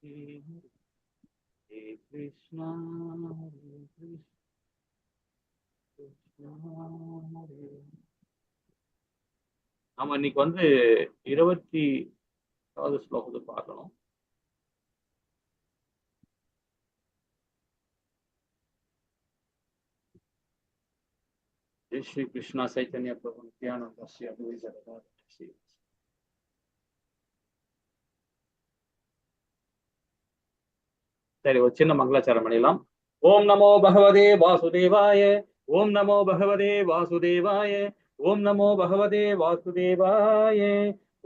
Hare Krishna, Hare Krishna, Hare. நாம இன்னைக்கு 20வது ஸ்லோகத்தை பார்க்கணும். ஜெய் ஸ்ரீ கிருஷ்ணா சைத்தன்ய பிரபு நித்யானந்த ஸ்ரீ அத்வைத கதாதர ஸ்ரீ. சரி, ஒரு சின்ன மங்களாச்சாரம் பண்ணிடலாம். ஓம் நமோ பகவதே வாசுதேவாய, ஓம் நமோ பகவதே வாசுதேவாய, ஓம் நமோ பகவதே வாசுதேவாய.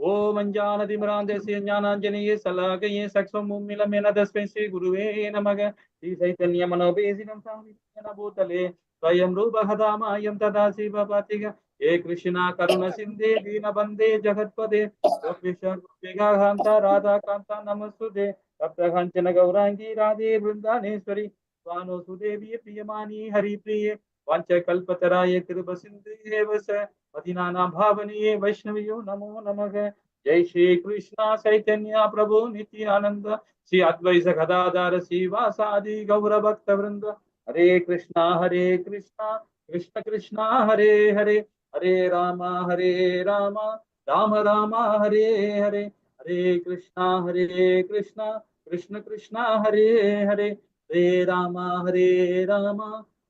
ஓம் அஞ்ஞானதிமிராந்தஸ்ய ஞானாஞ்சனேய ஸலாகயே சக்ஷம் மிலமேன தஸ்மை ஸ்ரீ குருவே நமக. ஸ்ரீ சைத்தன்ய மனோபேசினம் சாமியன பூதலே ஸ்வயம் ரூபகதாமாயம் ததா சிவபாதிக. ஏ கிருஷ்ணா கருண சிந்தே தீனபந்தே ஜகத்பதே கோபிகாந்த ராதாகாந்தா நமஸ்துதே. तप्तकाञ्चन गौरांगी राधे वृंदानेश्वरी स्वानुसुदेवी प्रियमानी हरिप्रिये वाञ्छकल्पतराय कृपसिन्धुभ्येव च पतिनानां भावनीये वैष्णवियो नमो नमः. जय श्री कृष्णा चैतन्य प्रभु नित्यानंद श्री अद्वैत गदाधर श्रीवासादि गौर भक्त वृंद. हरे कृष्णा कृष्ण कृष्णा हरे हरे, हरे राम राम राम हरे हरे, हरे कृष्णा कृष्ण कृष्णा हरे हरे, हरे राम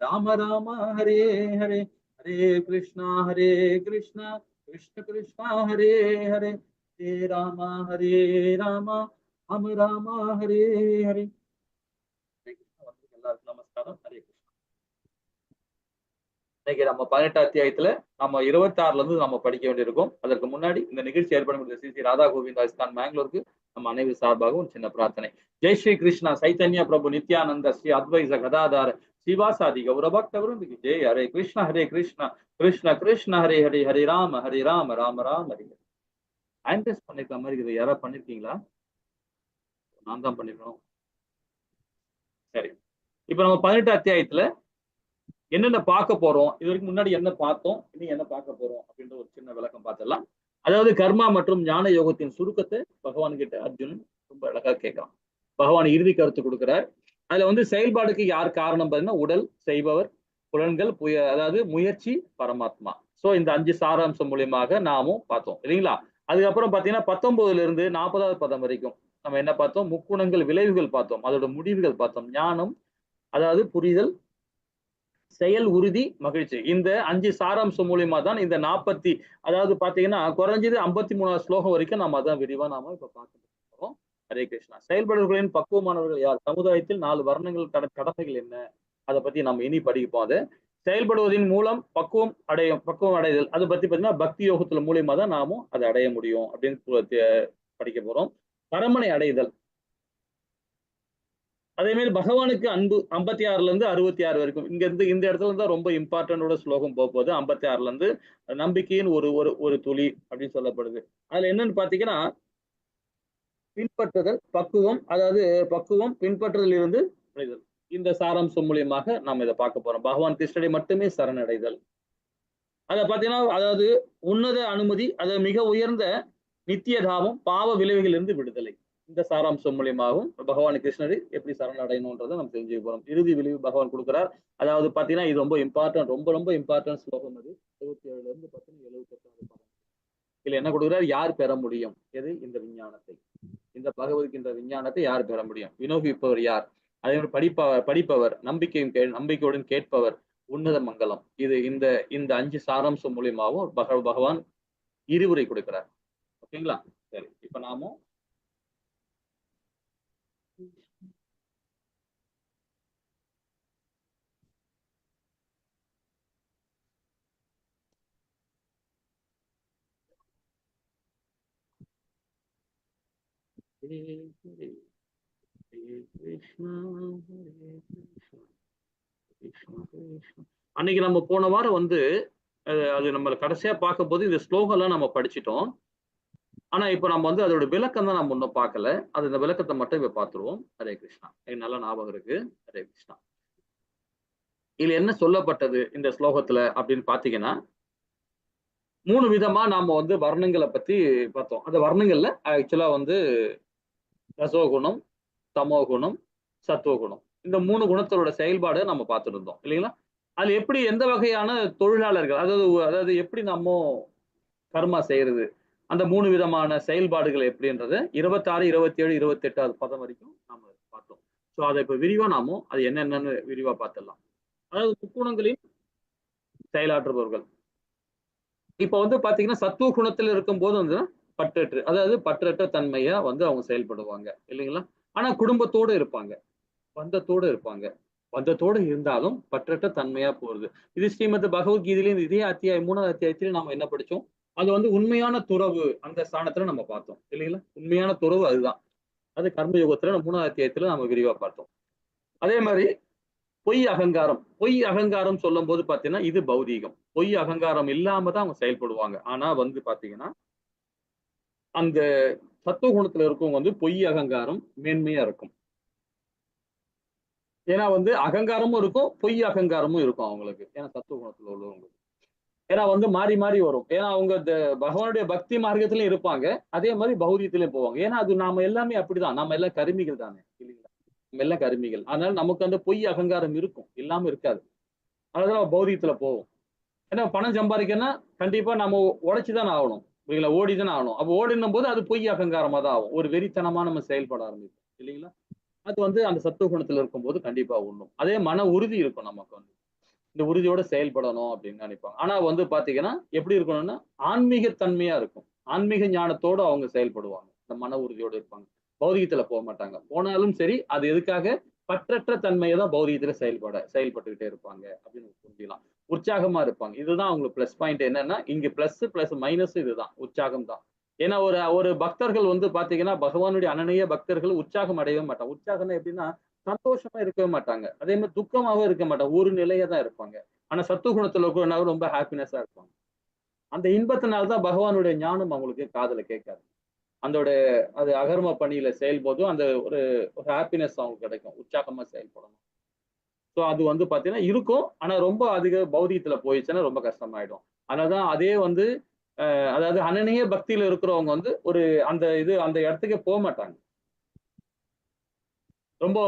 राम राम हरे हरे, हरे कृष्णा कृष्ण कृष्णा हरे हरे, हरे राम राम राम हरे हरे. நமஸ்காரம். ஹரே கிருஷ்ணா. இன்னைக்கு நம்ம 18 அத்தியாயத்துல நம்ம 26ல இருந்து நம்ம படிக்க வேண்டியிருக்கும். அதற்கு முன்னாடி இந்த நிகழ்ச்சி ஏற்படும் ஸ்ரீ ராதா கோவிந்தா இஸ்கான் பெங்களூருக்கு நம்ம அனைவரும் சார்பாக ஒரு சின்ன பிரார்த்தனை. ஜெய் ஸ்ரீ கிருஷ்ணா சைத்தன்ய பிரபு நித்யானந்த ஸ்ரீ அத்வைத கதாதார சிவாசாதி கௌரபக்தவரும் ஜெய். ஹரே கிருஷ்ணா கிருஷ்ண கிருஷ்ண ஹரே ஹரே, ஹரே ராம ராம ராம ஹரே. ஆன்டெஸ்ட் பண்ணிருக்க மாதிரி இருக்குது. யாராவது பண்ணிருக்கீங்களா? நான் தான் பண்ணிருக்கணும். சரி, இப்ப நம்ம 18 அத்தியாயத்துல என்னென்ன பார்க்க போறோம், இது வரைக்கும் முன்னாடி என்ன பார்த்தோம், இனி என்ன பார்க்க போறோம் அப்படின்ற ஒரு சின்ன விளக்கம் பார்த்துடலாம். அதாவது கர்மா மற்றும் ஞான யோகத்தின் சுருக்கத்தை பகவான் கிட்ட அர்ஜுனன் ரொம்ப அழகா கேட்கலாம். பகவான் இறுதி கருத்து கொடுக்கிறார். அதுல செயல்பாடுக்கு யார் காரணம் பார்த்தீங்கன்னா உடல், செய்பவர், புலன்கள், அதாவது முயற்சி, பரமாத்மா. சோ இந்த 5 சாராம்சம் மூலியமாக நாமும் பார்த்தோம் இல்லைங்களா. அதுக்கப்புறம் பாத்தீங்கன்னா 19ல இருந்து 40வது பதம் வரைக்கும் நம்ம என்ன பார்த்தோம், முக்குணங்கள் விளைவுகள் பார்த்தோம், அதோட முடிவுகள் பார்த்தோம். ஞானம் அதாவது புரிதல், செயல், உறுதி, மகிழ்ச்சி. இந்த 5 சாராம்சம் மூலியமா தான் இந்த 40 அதாவது பாத்தீங்கன்னா குறைஞ்சது 53வது ஸ்லோகம் வரைக்கும் நாம அதான் விரிவா நாம இப்ப பார்க்கிறோம். ஹரே கிருஷ்ணா. செயல்படுவர்களின் பக்குவமானவர்கள் யார், சமுதாயத்தில் 4 வர்ணங்கள் கடமைகள் என்ன, அதை பத்தி நம்ம இனி படிப்போம். அது செயல்படுவதன் மூலம் பக்குவம் அடைதல், அதை பத்தி பாத்தீங்கன்னா பக்தி யோகத்துல மூலியமா தான் நாமும் அதை அடைய முடியும் அப்படின்னு படிக்க போறோம். பரமனை அடைதல், அதே மாதிரி பகவானுக்கு அன்பு 56ல இருந்து 66 வரைக்கும். இந்த இடத்துல இருந்தா ரொம்ப இம்பார்ட்டன்டோட ஸ்லோகம் போகுது. 56ல இருந்து நம்பிக்கையின் ஒரு துளி அப்படின்னு சொல்லப்படுது. அதுல என்னன்னு பாத்தீங்கன்னா பின்பற்றுதல், பக்குவம், அதாவது பக்குவம், பின்பற்றுதல் இருந்து அடைதல். இந்த சாராம்சம் மூலியமாக நாம் இதை பார்க்க போறோம். பகவான் கிருஷ்ணரை மட்டுமே சரணடைதல். அதை பாத்தீங்கன்னா அதாவது உன்னத அனுமதி, அது மிக உயர்ந்த நித்திய தாபம், பாவ விளைவுகள் இருந்து விடுதலை. இந்த சாராம்சம் மூலியமாகவும் பகவான் கிருஷ்ணரை எப்படி சரணடையணும்ன்றதை நம்ம தெரிஞ்சுக்க போறோம். இறுதி விளைவு பகவான் கொடுக்கிறார். அதாவது பாத்தீங்கன்னா இது ரொம்ப இம்பார்ட்டன்ட், ரொம்ப இம்பார்ட்டன்ட் ஸ்லோகம். அது 77ல இருந்து 78வது பதம். இதுல என்ன கொடுக்கிறார், யார் பெற முடியும் எது, இந்த விஞ்ஞானத்தை, இந்த பகவத்கீதை விஞ்ஞானத்தை யார் பெற முடியும், வினோகிப்பவர் யார், அதே மாதிரி படிப்பவர், நம்பிக்கையுடன் கேட்பவர், உன்னத மங்கலம். இது இந்த 5 சாராம்சம் மூலியமாகவும் பகவான் இருவுரை கொடுக்கிறார். ஓகேங்களா. சரி, இப்ப நாம அன்னைக்கு நம்ம போன வாரம் அது நம்ம கடைசியா பார்க்கும் போது இந்த ஸ்லோகம் எல்லாம் நம்ம படிச்சிட்டோம். ஆனா இப்ப நம்ம அதோட விளக்கம் தான் நம்ம ஒன்னும் பார்க்கல. அது இந்த விளக்கத்தை மட்டும் இப்ப பார்த்துருவோம். ஹரே கிருஷ்ணா. எனக்கு நல்ல ஞாபகம் இருக்கு. ஹரே கிருஷ்ணா. இதுல என்ன சொல்லப்பட்டது இந்த ஸ்லோகத்துல அப்படின்னு பாத்தீங்கன்னா 3 விதமா நாம வர்ணங்களை பத்தி பார்த்தோம். அந்த வர்ணங்கள்ல ஆக்சுவலா ரசோகுணம், தமோ குணம், சத்துவ குணம். இந்த 3 குணத்தோட செயல்பாடு நம்ம பார்த்துட்டு இருந்தோம் இல்லைங்களா? அது எப்படி எந்த வகையான தொழிலாளர்கள் அதாவது எப்படி நம்ம கர்மா செய்யறது? அந்த 3 விதமான செயல்பாடுகள் எப்படின்றத 26, 27, 28வது பதம் வரைக்கும் நாம பார்த்தோம். சோ அத இப்ப விரிவா அது என்னன்னு விரிவா பார்த்துடலாம். அதாவது முக்குணங்களின் செயலாற்றுபவர்கள். இப்ப பாத்தீங்கன்னா சத்துவ குணத்துல இருக்கும்போது பற்றற்று அதாவது பற்றற்ற தன்மையா அவங்க செயல்படுவாங்க இல்லைங்களா? ஆனா குடும்பத்தோட இருப்பாங்க. பந்தத்தோட இருப்பாங்க. பந்தத்தோட இருந்தாலும் பற்றற்ற தன்மையா போறது. இது ஸ்ரீமத் பகவத்கீதையிலும் இதே அத்தியாயம் 3வது அத்தியாயத்தில நாம என்ன படிச்சோம்? அது உண்மையான துறவு அந்த ஸ்தானத்துல நம்ம பார்த்தோம். இல்லைங்களா? உண்மையான துறவு அதுதான். அது கர்ம யுகத்துல 3வது அத்தியாயத்தில நாம விரிவா பார்த்தோம். அதே மாரி பொய் அகங்காரம். பொய் அகங்காரம் சொல்லும்போது பார்த்தீங்கன்னா, இது பௌதீகம். பொய் அகங்காரம் இல்லாம தான் அவங்க செயல்படுவாங்க. ஆனா பார்த்தீங்கன்னா, அந்த சத்துவ குணத்துல இருக்கவங்க பொய் அகங்காரம் மேன்மையா இருக்கும். ஏன்னா அகங்காரமும் இருக்கும், பொய் அகங்காரமும் இருக்கும் அவங்களுக்கு. ஏன்னா சத்துவ குணத்துல உள்ளவங்களுக்கு. ஏன்னா மாறி, மாறி வரும். ஏன்னா அவங்க பகவானுடைய பக்தி மார்க்கத்திலயும் இருப்பாங்க. அதே மாரி பௌதியத்திலயும் போவாங்க. ஏன்னா அது நாம எல்லாமே அப்படிதான். நாம எல்லாம் கருமிகள் தானே. இல்லீங்களா? நம்ம எல்லாம் கருமிகள். அதனால நமக்கு அந்த பொய் அகங்காரம் இருக்கும். இல்லாம இருக்காது. அதனால பௌதியத்துல போவோம். ஏன்னா பணம் சம்பாதிக்கணும்னா கண்டிப்பா நம்ம உழைச்சு தானே ஆகணும். இல்லைங்களா? ஓடி தானே ஆகணும். அப்ப ஓடினும் போது அது பொய் அகங்காரமா தான் ஆகும். ஒரு வெறித்தனமா நம்ம செயல்பட ஆரம்பிப்போம். இல்லைங்களா? அது அந்த சத்துவ குணத்துல இருக்கும்போது கண்டிப்பா உண்ணும். அதே மன உறுதி இருக்கும் நமக்கு இந்த உறுதியோட செயல்படணும் அப்படின்னு நினைப்பாங்க. ஆனா பாத்தீங்கன்னா, எப்படி இருக்கணும்னா, ஆன்மீக தன்மையா இருக்கும். ஆன்மீக ஞானத்தோட அவங்க செயல்படுவாங்க. இந்த மன உறுதியோட இருப்பாங்க. பௌதீகத்துல மாட்டாங்க. போனாலும் சரி, அது எதுக்காக? பற்றற்ற தன்மைய தான் பௌதீகத்துல செயல்பட்டுக்கிட்டே இருப்பாங்க அப்படின்னு புரிஞ்சுக்கலாம். உற்சாகமா இருப்பாங்க. இதுதான் அவங்களுக்கு பிளஸ் பாயிண்ட் என்னன்னா, இங்க பிளஸ் மைனஸ் இதுதான். உற்சாகம் தான். ஏன்னா ஒரு ஒரு பக்தர்கள் பாத்தீங்கன்னா, பகவானுடைய அனன்ய பக்தர்கள் உற்சாகம் அடையவே மாட்டாங்க. உற்சாகம்னா எப்படின்னா, சந்தோஷமா இருக்கவே மாட்டாங்க. அதே மாரி துக்கமாவும் இருக்க மாட்டாங்க. ஒரு நிலையா தான் இருப்பாங்க. ஆனா சத்துவ குணத்துல இருக்கிறவங்க ரொம்ப ஹாப்பினஸா இருப்பாங்க. அந்த இன்பத்தினால தான் பகவானுடைய ஞானம் அவங்களுக்கு காதுல கேட்காது. அந்தோட அது அகர்ம பணியில செயல்போதும் அந்த ஒரு ஒரு ஹாப்பினஸ் அவங்களுக்கு கிடைக்கும். உற்சாகமா செயல்படணும். சோ அது பாத்தீங்கன்னா இருக்கும். ஆனா ரொம்ப அதிக பௌதிகத்துல போயிடுச்சுன்னா ரொம்ப கஷ்டமாயிடும். அதனாலதான் அதே அதாவது அனன்ய பக்தியில இருக்கிறவங்க ஒரு அந்த இடத்துக்கே மாட்டாங்க. ரொம்ப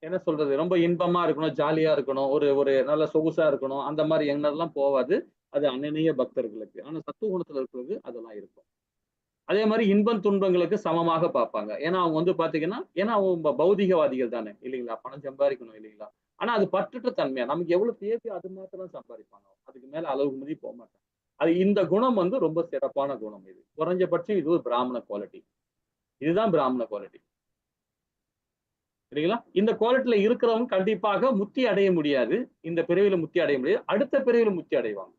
என்ன சொல்றது? ரொம்ப இன்பமா இருக்கணும், ஜாலியா இருக்கணும், ஒரு ஒரு நல்ல சொகுசா இருக்கணும். அந்த மாரி எண்ணம்லாம் போவாது. அது அனன்ய பக்தர்களுக்கு. ஆனா சத்துவ குணத்துல இருக்கிறது அதெல்லாம் இருக்கும். அதே மாரி இன்பம், துன்பங்களுக்கு சமமாக பார்ப்பாங்க. ஏன்னா அவங்க பாத்தீங்கன்னா, ஏன்னா அவங்க பௌதிகவாதிகள் தானே இல்லீங்களா? பணம் சம்பாதிக்கணும் இல்லீங்களா? ஆனா அது பற்றற்ற தன்மையா நமக்கு எவ்வளவு தேவையோ அது மாத்திரம் சம்பாதிப்பாங்க. அதுக்கு மேல அளவுக்கு மீறி போமாட்டாங்க. அது இந்த குணம் ரொம்ப சிறப்பான குணம் இது. குறைஞ்சபட்சம் இது ஒரு பிராமண குவாலிட்டி. இதுதான் பிராமண குவாலிட்டி. சரிங்களா? இந்த குவாலிட்டில இருக்கிறவங்க கண்டிப்பாக முக்தி அடைய முடியாது. இந்த பிறவியில முக்தி அடைய முடியாது. அடுத்த பிறவியில முக்தி அடைவாங்க.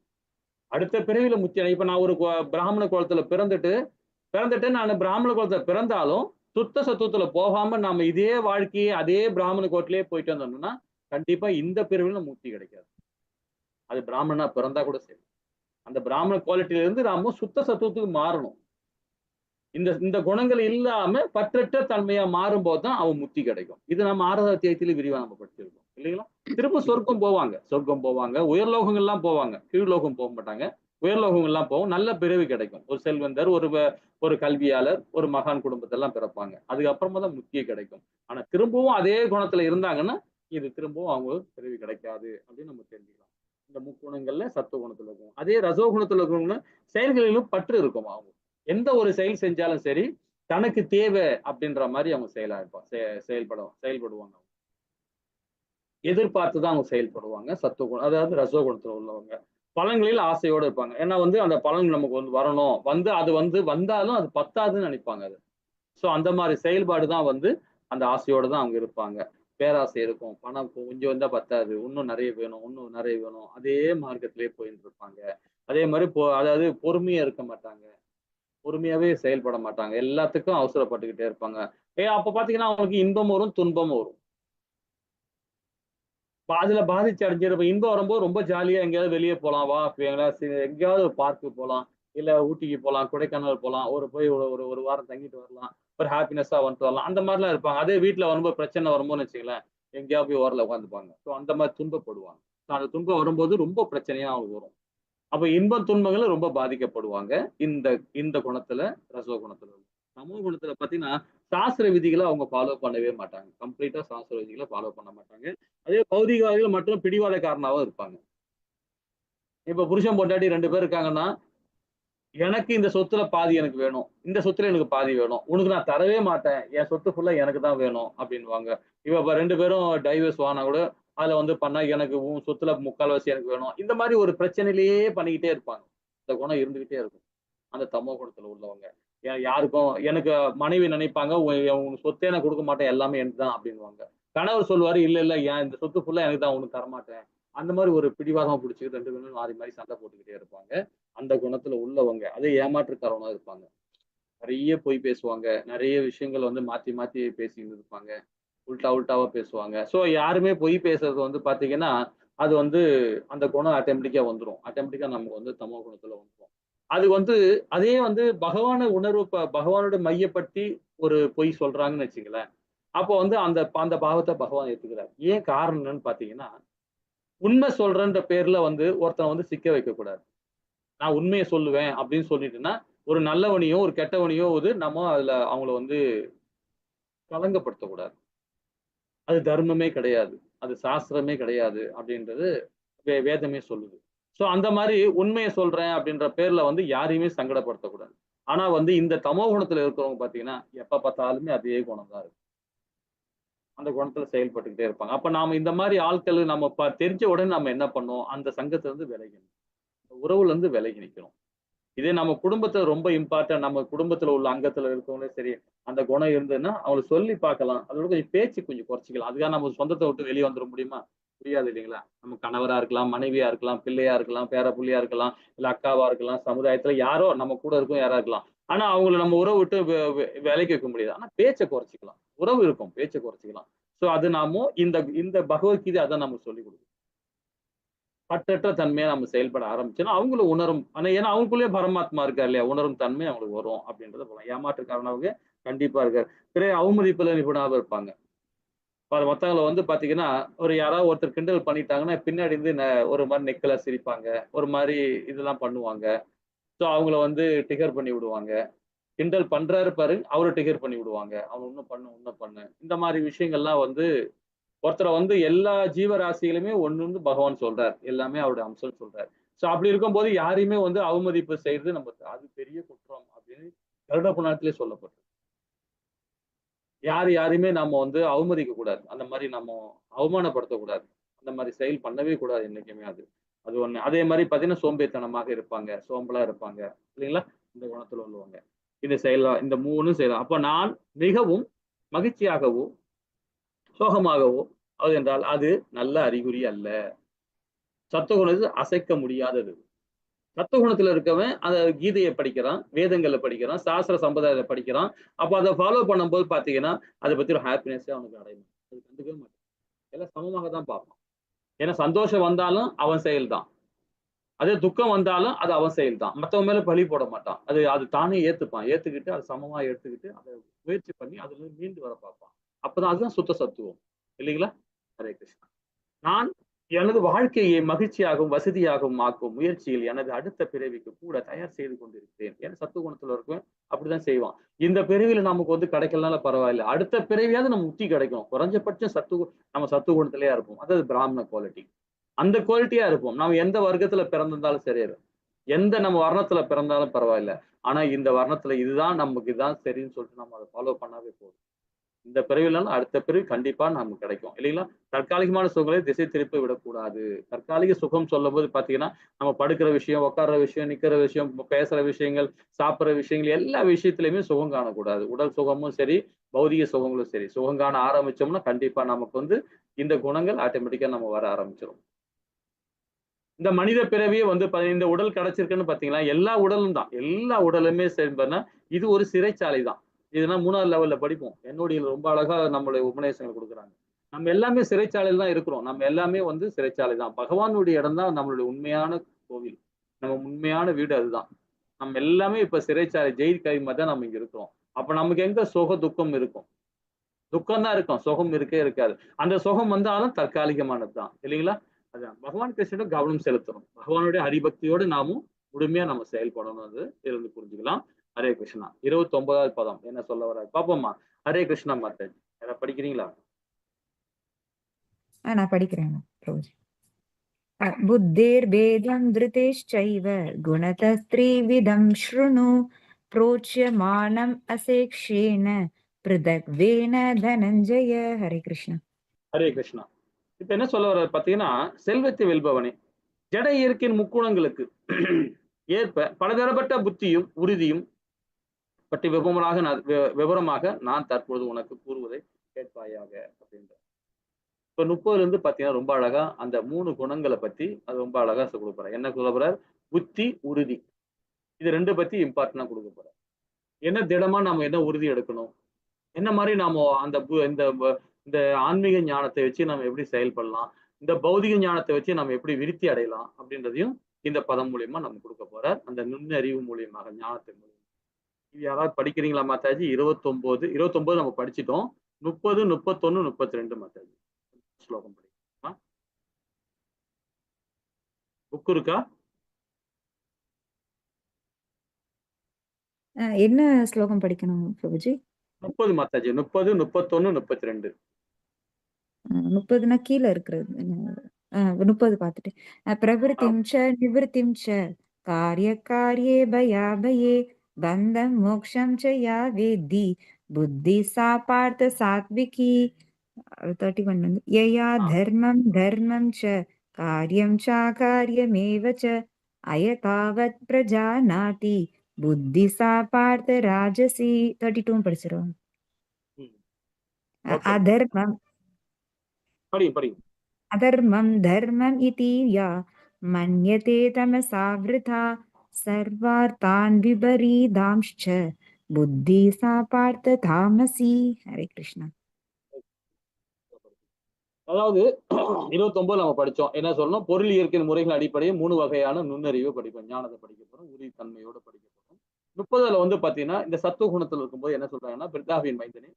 அடுத்த பிறவியில முக்தி அடை இப்ப நான் ஒரு பிராமண குலத்துல பிறந்துட்டு நானு பிராமண குலத்துல பிறந்தாலும், சுத்த சத்துவத்துல போகாம நாம இதே வாழ்க்கையே அதே பிராமண கோட்டிலேயே போயிட்டு வந்தோம்னா, கண்டிப்பா இந்த பிறவில முக்தி கிடைக்காது. அது பிராமணனா பிறந்தா கூட சரி. அந்த பிராமண குவாலிட்டில இருந்து நாம சுத்த சத்துவத்துக்கு மாறணும். இந்த இந்த குணங்கள் இல்லாம பற்றற்ற தன்மையா மாறும்போது தான் அவன் முக்தி கிடைக்கும். இது நம்ம 6வது அத்தியாயத்திலே விரிவா நம்ம படிச்சிருக்கோம். இல்லைங்களா? திரும்ப சொர்க்கம் போவாங்க. சொர்க்கம் போவாங்க. உயர்லோகங்கள்லாம் போவாங்க. கீழ்லோகம் மாட்டாங்க. உயர்லோகங்கள்லாம் போவும். நல்ல பிறவி கிடைக்கும். ஒரு செல்வந்தர், ஒரு கல்வியாளர், ஒரு மகான் குடும்பத்தெல்லாம் பிறப்பாங்க. அதுக்கப்புறமா தான் முக்தியே கிடைக்கும். ஆனா திரும்பவும் அதே குணத்துல இருந்தாங்கன்னா, இது திரும்பவும் அவங்க பிறவி கிடைக்காது அப்படின்னு நம்ம தெரிஞ்சுக்கலாம். இந்த முக்குணங்கள்ல சத்துவ குணத்துல இருக்கும். அதே ரஜோ குணத்துல இருக்கிறவங்க செயல்களிலும் பற்று இருக்கும் அவங்க. எந்த ஒரு செயல் செஞ்சாலும் சரி, தனக்கு தேவை அப்படின்ற மாரி அவங்க செயல்படுவாங்க. எதிர்பார்த்து தான் அவங்க செயல்படுவாங்க. அதாவது ரசோ குணத்துல உள்ளவங்க. பலன்களில் ஆசையோட இருப்பாங்க. ஏன்னா அந்த பலன் நமக்கு வரணும். அது வந்தாலும் அது பத்தாதுன்னு நினைப்பாங்க அது. சோ அந்த மாரி செயல்பாடு தான் அந்த ஆசையோட தான் அவங்க இருப்பாங்க. பேராசை இருக்கும். பணம் கொஞ்சம் வந்தா பத்தாது. இன்னும் நெறைய வேணும், இன்னும் நெறைய வேணும். அதே மார்க்கத்திலேயே போயிட்டு இருப்பாங்க. அதே மாரி அதாவது பொறுமையா இருக்க மாட்டாங்க. பொறுமையாவே செயல்பட மாட்டாங்க. எல்லாத்துக்கும் அவசரப்பட்டுக்கிட்டே இருப்பாங்க. அப்ப பார்த்தீங்கன்னா, அவங்களுக்கு இன்பம் வரும், துன்பமும் வரும். அதுல பாதிச்சு அடைஞ்சிரும். இன்பம் வரும்போது ரொம்ப ஜாலியா எங்கேயாவது வெளிய போலாம். வா எங்கேயாவது ஒரு பார்க்கு போலாம். இல்ல ஊட்டிக்கு போலாம், கொடைக்கானல் போலாம். ஒரு ஒரு வாரம் தங்கிட்டு வரலாம். ஒரு ஹாப்பினஸ்ஸா வந்துட்டு வரலாம். அந்த மாரிலாம் இருப்பாங்க. அதே வீட்ல வரும்போது பிரச்சனை வரும்போதுன்னு வச்சுக்கங்களேன், எங்கேயாவது போய் ஓரத்துல உட்காந்துப்பாங்க. ஸோ அந்த மாரி துன்பப்படுவாங்க. ஸோ அந்த துன்பம் வரும்போது ரொம்ப பிரச்சனையா அவங்களுக்கு வரும். அப்ப இன்ப துன்பங்கள்ல ரொம்ப பாதிக்கப்படுவாங்க. இந்த இந்த குணத்துல, ரசோ குணத்துல. தமோ குணத்துல பார்த்தீங்கன்னா, சாஸ்திர விதிகளை அவங்க ஃபாலோ பண்ணவே மாட்டாங்க. கம்ப்ளீட்டா சாஸ்திர விதிகளை ஃபாலோ பண்ண மாட்டாங்க. அதே பௌதிகவாதிகள் மற்றும் பிடிவாதக்காரனாவும் இருப்பாங்க. இப்ப புருஷன் பொண்டாட்டி 2 பேர் இருக்காங்கன்னா, எனக்கு இந்த சொத்துல பாதி எனக்கு வேணும். இந்த சொத்துல எனக்கு பாதி வேணும். உனக்கு நான் தரவே மாட்டேன். என் சொத்து ஃபுல்லா எனக்கு தான் வேணும் அப்டின்னுவாங்க. இப்ப 2 பேரும் டைவர்ஸ் வாங்குனா கூட, அதுல வந்து பண்ணா எனக்கு உன் சொத்துல 3/4 எனக்கு வேணும். இந்த மாரி ஒரு பிரச்சனையிலேயே பண்ணிக்கிட்டே இருப்பாங்க. இந்த குணம் இருந்துகிட்டே இருக்கும். அந்த தமோ குணத்துல உள்ளவங்க. யாருக்கும் எனக்கு மனைவி நினைப்பாங்க, உன் சொத்தே நான் குடுக்க மாட்டேன். எல்லாமே எனக்கு தான் அப்டின்னுவாங்க. கணவர் சொல்லுவாரு, இல்ல, இல்ல என் இந்த சொத்து ஃபுல்லா எனக்கு தான். உனக்கு தரமாட்டேன். அந்த மாரி ஒரு பிடிவாதமா புடிச்சுக்கிட்டு 2 பேரும் மாறி, மாறி சண்டை போட்டுக்கிட்டே இருப்பாங்க. அந்த குணத்துல உள்ளவங்க. அதே ஏமாற்றுக்காரவங்களா இருப்பாங்க. நெறைய பொய் பேசுவாங்க. நெறைய விஷயங்கள் வந்து மாத்தி, மாத்தி பேசிட்டு இருப்பாங்க. உல்டா, உல்டாவா பேசுவாங்க. யாருமே பொய் பேசுறது வந்து பாத்தீங்கன்னா, அது வந்து அந்த குணம் ஆட்டோமேட்டிக்கா வந்துரும். ஆட்டோமேட்டிக்கா நமக்கு வந்து தமோ குணத்துல வந்துரும். அது வந்து அதே வந்து பகவான உணர்வு பகவானோட மையப்படுத்தி ஒரு பொய் சொல்றாங்கன்னு வச்சுக்கங்களேன். அப்போ வந்து அந்த அந்த பாவத்த பகவான் ஏத்துக்கிறார். ஏன் காரணம் என்னன்னு பாத்தீங்கன்னா, உண்மை சொல்றேன்ற பேர்ல வந்து ஒருத்தன வந்து சிக்க வைக்கக்கூடாது. நான் உண்மைய சொல்லுவேன் அப்படின்னு சொல்லிட்டுன்னா, ஒரு நல்லவனையோ, ஒரு கெட்டவனையோ வந்து நம்ம அதுல அவங்கள வந்து களங்கப்படுத்தக்கூடாது. அது தர்மமே கிடையாது. அது சாஸ்திரமே கிடையாது அப்படின்றது வேதமே சொல்லுது. அந்த மாரி உண்மைய சொல்றேன் அப்படின்ற பேர்ல வந்து யாரையுமே சங்கடப்படுத்தக்கூடாது. ஆனா வந்து இந்த தமோ குணத்துல இருக்கிறவங்க பார்த்தீங்கன்னா, எப்ப பார்த்தாலுமே அதே குணம் தான் இருக்கும். அந்த குணத்துல செயல்பட்டுக்கிட்டே இருப்பாங்க. அப்ப நாம இந்த மாரி ஆட்கள் நம்ம தெரிஞ்ச உடனே நம்ம என்ன பண்ணணும்? அந்த சங்கத்துல இருந்து விலகணும். உறவுல இருந்து விலகி நிக்கணும். இதே நம்ம குடும்பத்துல ரொம்ப இம்பார்ட்டன்ட் நம்ம குடும்பத்துல உள்ள அங்கத்துல இருக்கவங்களே சரி, அந்த குணம் இருந்ததுன்னா, அவங்கள சொல்லி பார்க்கலாம். அதோட கொஞ்சம் பேச்சு கொஞ்சம் குறைச்சுக்கலாம். அதுக்காக நம்ம சொந்தத்த விட்டு வெளிய வந்துர முடியுமா? முடியாது இல்லைங்களா? நம்ம கணவரா இருக்கலாம், மனைவியா இருக்கலாம், பிள்ளையா இருக்கலாம், பேர புள்ளையா இருக்கலாம், இல்ல அக்காவா இருக்கலாம், சமுதாயத்துல யாரோ நம்ம கூட இருக்கும் யாரா இருக்கலாம். ஆனா அவங்கள நம்ம உறவு விட்டு விலக்கி வைக்க முடியாது. ஆனா பேச்ச குறைச்சுக்கலாம். உறவு இருக்கும், பேச்ச குறைச்சுக்கலாம். அது நாம இந்த இந்த பகவத்கீதை அதான் நமக்கு சொல்லிக் குடுக்குது. பற்றற்ற தன்மையா நம்ம செயல்பட ஆரம்பிச்சோம்னா, அவங்களும் உணரும். ஆனா ஏன்னா அவங்களுக்குள்ளேயே பரமாத்மா இருக்கார் இல்லையா? உணரும் தன்மை அவங்களுக்கு வரும் அப்படின்றத போலாம். ஏமாற்றுக்காரனாக கண்டிப்பா இருக்காரு. பிறரை அவமதிப்புல நிபுணராவும் இருப்பாங்க. மத்தவங்கள வந்து பாத்தீங்கன்னா, யாராவது ஒருத்தர் கிண்டல் பண்ணிட்டாங்கன்னா, பின்னாடி இருந்து ஒரு மாரி நெக்கலா சிரிப்பாங்க. ஒரு மாரி இதெல்லாம் பண்ணுவாங்க. அவங்கள வந்து ட்ரிகர் பண்ணி விடுவாங்க. கிண்டல் பண்றாரு பாரு, அவர ட்ரிகர் பண்ணி விடுவாங்க. அவன் இன்னும் பண்ணு, இன்னும் பண்ணு. இந்த மாரி விஷயங்கள்லாம் வந்து ஒருத்தர வந்து எல்லா ஜீவராசிகளுமே ஒண்ணுன்னு பகவான் சொல்றார். எல்லாமே அவருடைய அம்சம்னு சொல்றார். அப்படி இருக்கும்போது யாரையுமே வந்து அவமதிப்பு செய்றது நமக்கு அது பெரிய குற்றம் அப்படின்னு கருட புராணத்திலே சொல்லப்பட்டிருக்கு. யாரையுமே நாம வந்து அவமதிக்க கூடாது. அந்த மாரி நம்ம அவமானப்படுத்தக் கூடாது. அந்த மாரி செயல் பண்ணவே கூடாது என்னைக்குமே அது. அது ஒண்ணு. அதே மாரி பார்த்தீங்கன்னா, சோம்பேறித்தனமாக இருப்பாங்க. சோம்பலா இருப்பாங்க. இல்லைங்களா? இந்த குணத்துல உள்ளவங்க. இந்த செயல்லாம் இந்த 3ம் செய்யலாம். அப்ப நான் மிகவும் மகிழ்ச்சியாகவோ, சோகமாகவோ அது என்றால் அது நல்ல அறிகுறி அல்ல. சத்துவகுணது அசைக்க முடியாதது. சத்துவகுணத்துல இருக்கவன் அந்த கீதைய படிக்கிறான், வேதங்கள படிக்கிறான், சாஸ்திர சம்பிரதாயத்த படிக்கிறான். அப்ப அத ஃபாலோ பண்ணும்போது பார்த்தீங்கன்னா, அத பத்தி ஒரு ஹாப்பினஸ்ஸே அவனுக்கு அடைய மாட்டான். அது கண்டுக்கவே மாட்டான். எல்லாம் சமமாக தான் பார்ப்பான். ஏன்னா சந்தோஷம் வந்தாலும் அவன் செயல் தான். அதே துக்கம் வந்தாலும் அது அவன் செயல் தான். மத்தவன் மேல பழி போட மாட்டான். அது அது தானே ஏத்துப்பான். ஏத்துக்கிட்டு அத சமமா எடுத்துக்கிட்டு அத முயற்சி பண்ணி அதுலருந்து மீண்டு வர பார்ப்பான். அப்பதான் அதுதான் சுத்த சத்துவம். இல்லைங்களா? ஹரே கிருஷ்ணா. நான் எனது வாழ்க்கையை மகிழ்ச்சியாகவும், வசதியாகவும் ஆக்கும் முயற்சியில் எனது அடுத்த பிறவிக்கு கூட தயார் செய்து கொண்டிருக்கிறேன். ஏன்னா சத்துவகுணத்துல இருக்கவன் அப்படிதான் செய்வான். இந்த பிறவியில நமக்கு வந்து கிடைக்கலனாலும் பரவாயில்ல. அடுத்த பிறவியாவது நம்ம முக்தி கிடைக்கும். குறைஞ்சபட்சம் நம்ம சத்துவகுணத்திலேயே இருப்போம். அதாவது பிராமண குவாலிட்டி. அந்த குவாலிட்டியா இருப்போம். நாம எந்த வர்க்கத்துல பிறந்திருந்தாலும் சரி. எந்த நம்ம வர்ணத்துல பிறந்தாலும் பரவாயில்ல. ஆனா இந்த வர்ணத்துல இதுதான் நமக்கு இதுதான் சரின்னு சொல்லிட்டு நம்ம அத ஃபாலோ பண்ணாவே போதும். இந்த பிறவில இல்லனாலும் அடுத்த பிறவி கண்டிப்பா நமக்கு கிடைக்கும். இல்லைங்களா? தற்காலிகமான சுகங்களை திசை திருப்பி விடக்கூடாது. தற்காலிக சுகம் சொல்லும்போது பார்த்தீங்கன்னா, நம்ம படுக்கிற விஷயம், உட்கார்ற விஷயம், நிக்கிற விஷயம், பேசுற விஷயங்கள், சாப்பிடுற விஷயங்கள் எல்லா விஷயத்திலயுமே சுகம் காணக்கூடாது. உடல் சுகமும் சரி, பௌதிக சுகங்களும் சரி. சுகம் காண ஆரம்பிச்சோம்னா, கண்டிப்பா நமக்கு வந்து இந்த குணங்கள் ஆட்டோமேட்டிக்கா நம்ம வர ஆரம்பிச்சுரும். இந்த மனித பிறவியே வந்து இந்த உடல் கிடைச்சிருக்குன்னு பார்த்தீங்களா, எல்லா உடலும் தான். எல்லா உடலுமே சேர்ந்ததுன்னா, இது ஒரு சிறைச்சாலை தான். இதெல்லாம் 3வது லெவல்ல படிப்போம். என்ஓடில ரொம்ப அழகா நம்மளுடைய உபநேசங்கள் குடுக்குறாங்க. நம்ம எல்லாமே சிறைச்சாலையில தான் இருக்கிறோம். நம்ம எல்லாமே வந்து சிறைச்சாலை தான். பகவானுடைய இடம் தான் நம்மளுடைய உண்மையான கோவில். நம்ம உண்மையான வீடு அதுதான். நம்ம எல்லாமே இப்ப சிறைச்சாலை, ஜெயில் கைதி மாரி தான் நம்ம இங்க இருக்கிறோம். அப்ப நமக்கு எங்க சுக, துக்கம் இருக்கும்? துக்கம் தான் இருக்கும். சுகம் இருக்கவே இருக்காது. அந்த சுகம் வந்தாலும் தற்காலிகமானது தான். இல்லைங்களா? அதான் பகவான் கிருஷ்ணனிடம் கவனம் செலுத்தணும். பகவானுடைய ஹரிபக்தியோடு நாமும் முழுமையா நம்ம செயல்படணும். அது இதிலிருந்து புரிஞ்சுக்கலாம். ஹரே கிருஷ்ணா. 29வது பதம் என்ன சொல்ல வர்றாரு? பார்ப்போமா? ஹரே கிருஷ்ணா மாதாஜி. யாராவது படிக்கிறீங்களா? நான் படிக்கிறேன் பிரபுஜி. बुद्धेर्भेदं धृतेश्चैव गुणतस्त्रिविधं शृणु प्रोच्यमानम् असेक्ष्येन पृथग्वेन धनञ्जय. हरे कृष्ण. ஹரே கிருஷ்ணா. இப்ப என்ன சொல்ல வர்றாரு பாத்தீங்கன்னா, செல்வத்தை வெல்பவனே, ஜட இயற்கையின் முக்குணங்களுக்கு ஏற்ப பலதரப்பட்ட புத்தியும் உறுதியும் பற்றி விவரமாக நான் தற்பொழுது உனக்கு கூறுவதை கேட்பாயாக அப்படின்ற. இப்ப 30ல இருந்து பாத்தீங்கன்னா ரொம்ப அழகா அந்த 3 குணங்களை பத்தி அது ரொம்ப அழகா சொல்ல போறார். என்ன சொல்ல போறார்? புத்தி, உறுதி. இது 2 பத்தி இம்பார்ட்டன்டா கொடுக்க போறார். என்ன திடமா நாம என்ன உறுதி எடுக்கணும், என்ன மாதிரி நாம அந்த இந்த ஆன்மீக ஞானத்தை வச்சு நம்ம எப்படி செயல்படலாம், இந்த பௌதிக ஞானத்தை வச்சு நம்ம எப்படி விருத்தி அடையலாம் அப்படின்றதையும் இந்த பதம் மூலியமா நம்ம கொடுக்க போறார். அந்த நுண்ணறிவு மூலியமாக, ஞானத்தின் மூலியமா. இது யாராவது படிக்கிறீங்களா மாதாஜி? 29 நம்ம படிச்சிட்டோம். 30, 31, 32 மாதாஜி ஸ்லோகம் படிக்கலாம். புக் இருக்கா? என்ன ஸ்லோகம் படிக்கணும் பிரபுஜி? 30 மாதாஜி. 30, 31, 32. 30னா கீழே இருக்கிறது. 30 பார்த்துட்டு பிரவருத்திம் ச நிவர்த்திம் ச காரிய காரியே பயாபயே பந்தம் மோக்ஷம் ச யா வேத்தி புத்தி சா பார்த்த சாத்விகி. 31 வந்து யயா தர்மம் தர்மம் ச காரியம் சாகாரியமேவ ச அயதாவத் பிரஜாநாதி புத்தி சா பார்த்த ராஜசி. 32 படிச்சிருவோம். அதர்மம் अधर्मं धर्मम् इति या मन्यते तमसा वृथा सर्वार्थान् विपरीतांश्च बुद्धि सा पार्थ तामसी. हरे कृष्ण. அதாவது 29 நம்ம படிச்சோம். என்ன சொல்லணும்? பொருள் இயற்கையின் முறைகள் அடிப்படையில் 3 வகையான நுண்ணறிவு படிப்போம். ஞானத்தை படிக்க போறோம், உறுதி தன்மையோட படிக்க போறோம். 30ல வந்து பாத்தீங்கன்னா இந்த சத்துவ குணத்துல இருக்கும்போது என்ன சொல்றாங்கன்னா, பிருத்தாவின் மைந்தனே,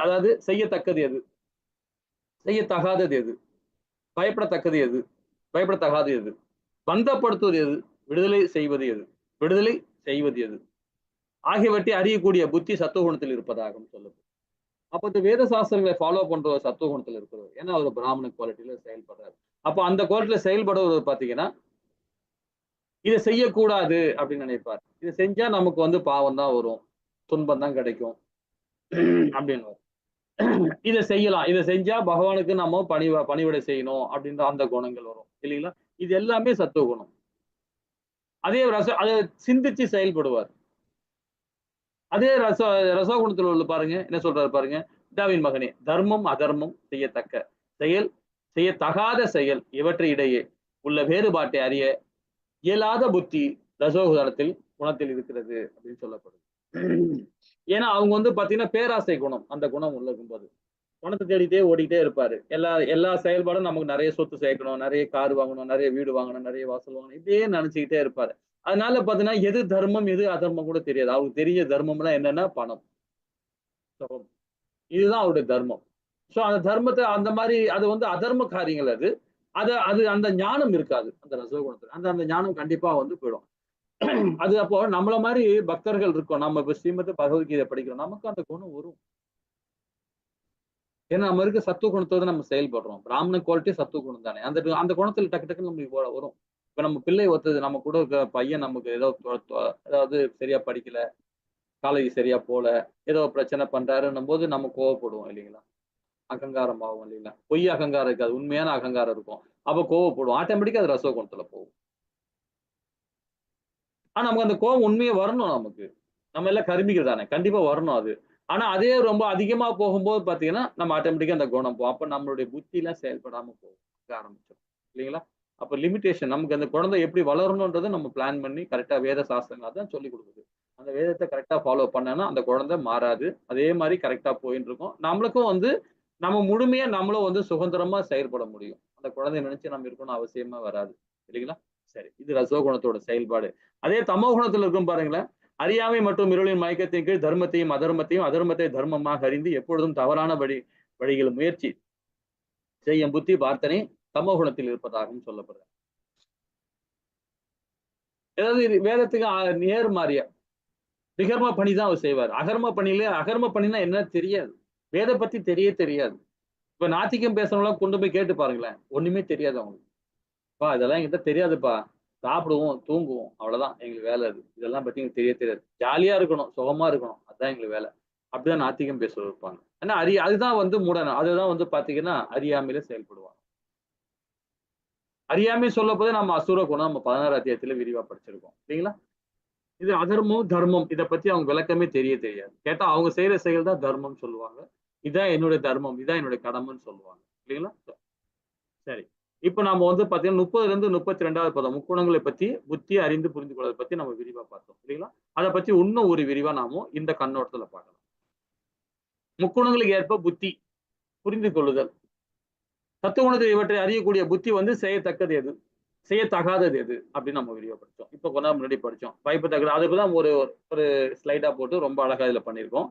அதாவது செய்யத்தக்கது எது, செய்யத்தகாதது எது, பயப்படத்தக்கது எது, பயப்படத்தகாதது எது, பந்தப்படுத்துவது எது, விடுதலை செய்வது எது, விடுதலை செய்வது எது ஆகியவற்றை அறியக்கூடிய புத்தி சத்துவகுணத்தில் இருப்பதாகவும் சொல்லப்படும். அப்ப இந்த வேத சாஸ்திரங்களை ஃபாலோ பண்ற சத்துவகுணத்தில் இருக்கிறவர், ஏன்னா அவர் பிராமண குவாலிட்டியில செயல்படுறாரு. அப்ப அந்த குவாலிட்டியில செயல்படுவது பாத்தீங்கன்னா, இதை செய்யக்கூடாது அப்படின்னு நினைப்பார். இதை செஞ்சா நமக்கு வந்து பாவம் தான் வரும், துன்பம் தான் கிடைக்கும் அப்படின்னு. இதை செய்யலாம், இதை செஞ்சா பகவானுக்கு நம்ம பணிவிடை செய்யணும் அப்படின்ற அந்த குணங்கள் வரும் இல்லைங்களா? இது எல்லாமே சத்துவ குணம். அதே அதை சிந்திச்சு செயல்படுவார். அதே ரசகுணத்தில் உள்ள பாருங்க என்ன சொல்றாரு பாருங்க, பிதாவின் மகனே, தர்மம் அதர்மம் செய்யத்தக்க செயல், செய்யத்தகாத செயல் இவற்றை இடையே உள்ள வேறுபாட்டை அறிய இயலாத புத்தி ரசோகுணத்தில் குணத்தில் இருக்கிறது அப்படின்னு சொல்லப்படுது. ஏன்னா அவங்க வந்து பாத்தீங்கன்னா பேராசை குணம், அந்த குணம் உள்ள இருக்கும்போது பணத்தை தேடிட்டே ஓடிட்டே இருப்பாரு. எல்லா செயல்பாடும் நமக்கு நிறைய சொத்து சேர்க்கணும், நிறைய கார் வாங்கணும், நிறைய வீடு வாங்கணும், நிறைய வாசல் வாங்கணும், இப்படியே நினைச்சுக்கிட்டே இருப்பாரு. அதனால பாத்தீங்கன்னா எது தர்மம் எது அதர்மம் கூட தெரியாது. அவருக்கு தெரிய தர்மம்லாம் என்னன்னா பணம், இதுதான் அவருடைய தர்மம். சோ அந்த தர்மத்தை அந்த மாதிரி அது வந்து அதர்ம காரியங்கள் அது. அது அந்த ஞானம் இருக்காது அந்த ரசகுணத்துல. அந்த ஞானம் கண்டிப்பா வந்து போயிடும். அது அப்போ நம்மள மாதிரி பக்தர்கள் இருக்கோம், நம்ம இப்ப ஸ்ரீமத் பகவத்கீதை படிக்கிறோம், நமக்கு அந்த குணம் வரும். ஏன்னா நம்ம இருக்க சத்துவ குணத்தோட நம்ம செயல்படுறோம். பிராமண குவாலிட்டி சத்துவ குணம் தானே. அந்த குணத்துல டக்கு டக்குன்னு நம்மளுக்கு வரும். இப்ப நம்ம பிள்ளை ஒருத்தது, நம்ம கூட இருக்க பையன் நமக்கு ஏதோ அதாவது சரியா படிக்கல, காலேஜ் சரியா போல, ஏதோ பிரச்சனை பண்றாருன்னும் போது நம்ம கோவப்படுவோம் இல்லைங்களா? அகங்காரம் ஆகும் இல்லைங்களா? பொய் அகங்காரம் இருக்காது, உண்மையான அகங்காரம் இருக்கும். அப்ப கோவப்படுவோம், ஆட்டோமேட்டிக்கா அது ரசோ குணத்துல போகும். ஆனா நமக்கு அந்த கோவம் உண்மையே வரணும். நமக்கு நம்ம எல்லாம் கருமிகள் தானே, கண்டிப்பா வரணும் அது. ஆனா அதே ரொம்ப அதிகமா போகும்போது பாத்தீங்கன்னா நம்ம ஆட்டோமேட்டிக்கா அந்த குணம் போகும். அப்ப நம்மளுடைய புத்தி எல்லாம் செயல்படாம போகும் ஆரம்பிச்சிடும் இல்லைங்களா? அப்ப லிமிடேஷன், நமக்கு அந்த குழந்தை எப்படி வளரணும்ன்றதை நம்ம பிளான் பண்ணி கரெக்டா வேத சாஸ்திரங்கள் தான் சொல்லி கொடுக்குது. அந்த வேதத்தை கரெக்டா ஃபாலோ பண்ணனா அந்த குழந்தை மாறாது, அதே மாதிரி கரெக்டா போயிட்டு இருக்கும். நம்மளுக்கும் வந்து நம்ம முழுமையா நம்மளும் வந்து சுதந்திரமா செயல்பட முடியும். அந்த குழந்தைய நினைச்சு நம்ம இருக்கணும் அவசியமா வராது இல்லைங்களா? சரி, இது ரசோகுணத்தோட செயல்பாடு. அதே தமோ குணத்துல இருக்கும் பாருங்களேன், அறியாமை மற்றும் இருளின் மயக்கத்தின் கீழ் தர்மத்தையும் அதர்மத்தையும், அதர்மத்தை தர்மமாக அறிந்து எப்பொழுதும் தவறான வழிகள் முயற்சி செய்யும் புத்தி பார்த்தனை தமோ குணத்தில் இருப்பதாகவும் சொல்லப்படுற. ஏதாவது வேதத்துக்கு நேர்மாறிய விகர்ம பணி தான் அவர் செய்வார். அகர்ம பணியில அகர்ம பணினா என்ன தெரியாது. வேத பத்தி தெரியாது. இப்ப நாத்திகம் பேசுறவங்களாம் கொண்டு போய் கேட்டு பாருங்களேன். ஒண்ணுமே தெரியாது அவங்களுக்கு. "அப்பா இதெல்லாம் என்கிட்ட தெரியாதுப்பா. சாப்பிடுவோம், தூங்குவோம். அவ்வளவுதான் எங்களுக்கு வேலை அது. இதெல்லாம் பத்தி எங்களுக்கு தெரியாது. ஜாலியா இருக்கணும், சுகமா இருக்கணும். அதான் எங்களுக்கு வேலை." அப்படிதான் நாத்திகம் பேசுறவங்க இருப்பாங்க. ஆனா அதுதான் வந்து மூடனம். அதுதான் வந்து பாத்தீங்கன்னா அறியாமையில செயல்படுவாங்க. அறியாமை சொல்லப்போது நம்ம அசுர குணம் நம்ம 16 அத்தியாயத்துல விரிவா படிச்சிருக்கோம். இல்லைங்களா? இது அதர்மம், தர்மம் இத பத்தி அவங்க விளக்கமே தெரியாது. கேட்டா அவங்க செய்யற செயல் தான் தர்மம்னு சொல்லுவாங்க. இதான் என்னுடைய தர்மம், இதான் என்னுடைய கடமைன்னு சொல்லுவாங்க. இல்லைங்களா? சரி. இப்ப நாம வந்து பாத்தீங்கன்னா 30லிருந்து 32வது பதம் முக்குணங்களை பத்தி புத்தி அறிந்து புரிந்து கொள்வதை பத்தி நம்ம விரிவா பார்த்தோம். இல்லைங்களா? அத பத்தி இன்னும் ஒரு விரிவா நாம இந்த கண்ணோட்டத்துல பார்க்கலாம். முக்குணங்களுக்கு ஏற்ப புத்தி புரிந்து கொள்ளுதல். சத்துவகுணத்தை இவற்றை அறியக்கூடிய புத்தி வந்து செய்யத்தக்கது எது? செய்யத்தகாதது எது? அப்படின்னு நம்ம விரிவா படிச்சோம். இப்ப கொஞ்ச நேரம் முன்னாடி படிச்சோம். பயப்படத்தக்கது அதுக்குதான் ஒரு ஒரு ஸ்லைடா போட்டு ரொம்ப அழகா இதுல பண்ணியிருக்கோம்.